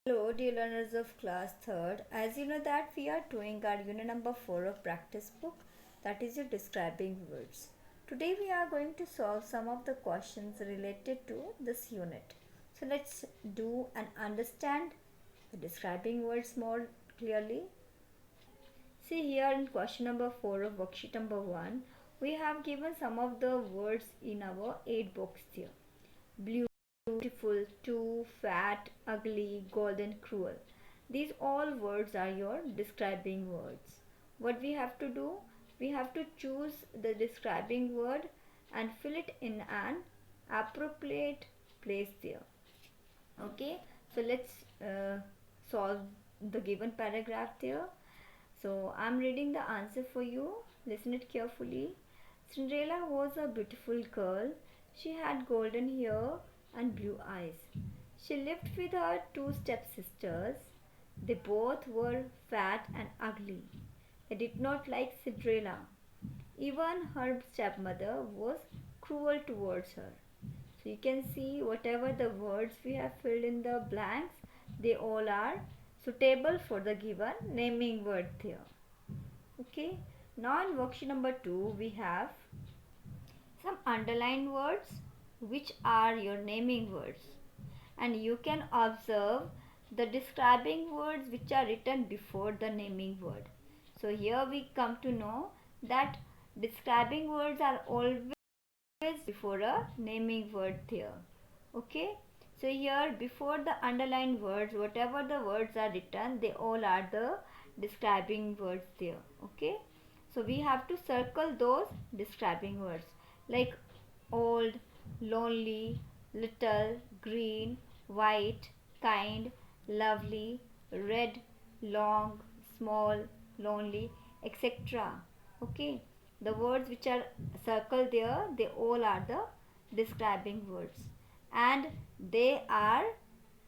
Hello dear learners of class 3rd. As you know that we are doing our unit number 4 of practice book, that is your describing words. Today we are going to solve some of the questions related to this unit. So let's do and understand the describing words more clearly. See here in question number 4 of worksheet number 1, we have given some of the words in our 8 books here. Blue, beautiful, too, fat, ugly, golden, cruel. These all words are your describing words. What we have to do? We have to choose the describing word and fill it in an appropriate place there. Okay, so let's solve the given paragraph there. So I'm reading the answer for you. Listen it carefully. Cinderella was a beautiful girl. She had golden hair and blue eyes. She lived with her two stepsisters. They both were fat and ugly. They did not like Cinderella. Even her stepmother was cruel towards her. So you can see whatever the words we have filled in the blanks, they all are suitable for the given naming word here. Okay, now in worksheet number 2 we have some underlined words which are your naming words, and you can observe the describing words which are written before the naming word. So here we come to know that describing words are always before a naming word there. Okay, so here before the underlined words, whatever the words are written, they all are the describing words there. Okay, so we have to circle those describing words like old, lonely, little, green, white, kind, lovely, red, long, small, lonely, etc. Okay, the words which are circled there, they all are the describing words, and they are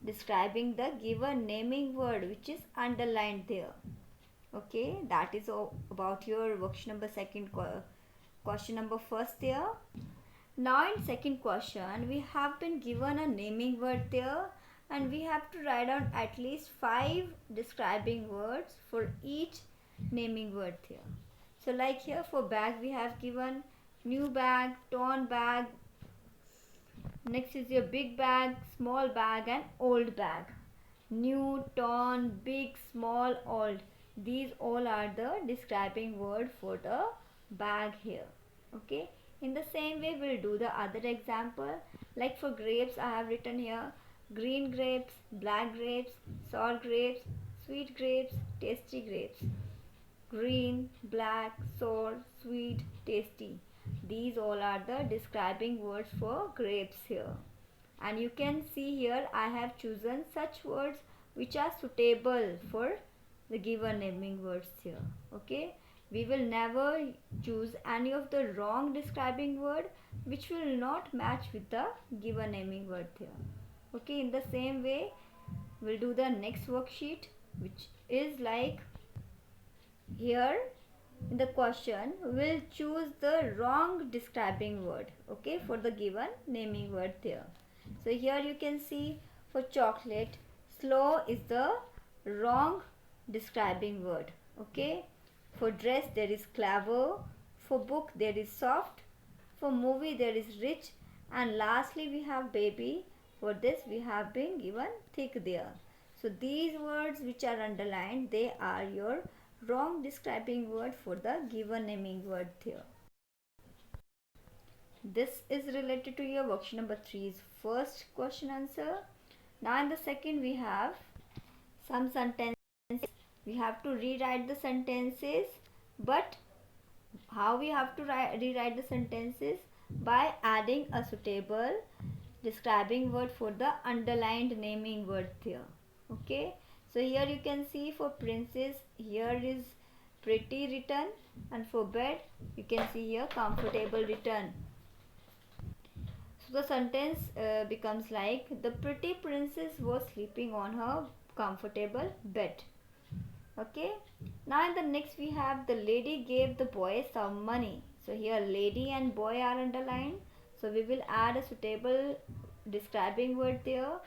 describing the given naming word which is underlined there. Okay, that is all about your worksheet number second, question number first there. Now in second question we have been given a naming word there, and we have to write down at least 5 describing words for each naming word here. So like here for bag we have given new bag, torn bag, next is your big bag, small bag and old bag. New, torn, big, small, old. These all are the describing word for the bag here. Okay. In the same way we'll do the other example. Like for grapes I have written here green grapes, black grapes, sour grapes, sweet grapes, tasty grapes. Green, black, sour, sweet, tasty. These all are the describing words for grapes here. And you can see here I have chosen such words which are suitable for the given naming words here. Okay, we will never choose any of the wrong describing word which will not match with the given naming word here. Okay, in the same way we'll do the next worksheet, which is like here in the question we'll choose the wrong describing word, okay, for the given naming word there. So here you can see for chocolate, slow is the wrong describing word. Okay, for dress there is clever, for book there is soft, for movie there is rich, and lastly we have baby. For this we have been given thick there. So these words which are underlined, they are your wrong describing word for the given naming word here. This is related to your worksheet number 3's first question answer. Now in the second we have some sentences. We have to rewrite the sentences, but how we have to rewrite the sentences? By adding a suitable describing word for the underlined naming word here. Okay, so here you can see for princess here is pretty written, and for bed you can see here comfortable written. So the sentence becomes like the pretty princess was sleeping on her comfortable bed. Okay, now in the next we have the lady gave the boy some money. So here lady and boy are underlined, so we will add a suitable describing word there.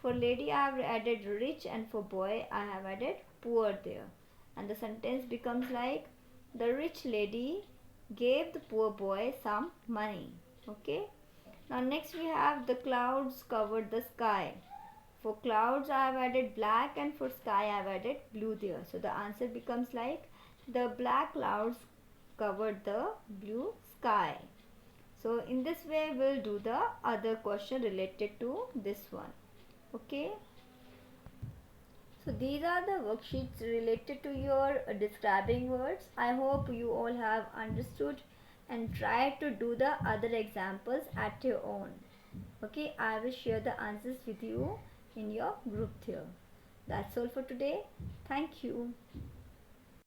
For lady I have added rich, and for boy I have added poor there. And the sentence becomes like, the rich lady gave the poor boy some money. Okay. Now next we have the clouds covered the sky. For clouds I have added black, and for sky I have added blue there. So the answer becomes like, the black clouds covered the blue sky. So in this way we'll do the other question related to this one. Okay. So these are the worksheets related to your describing words. I hope you all have understood and try to do the other examples at your own. Okay, I will share the answers with you in your group here. That's all for today. Thank you.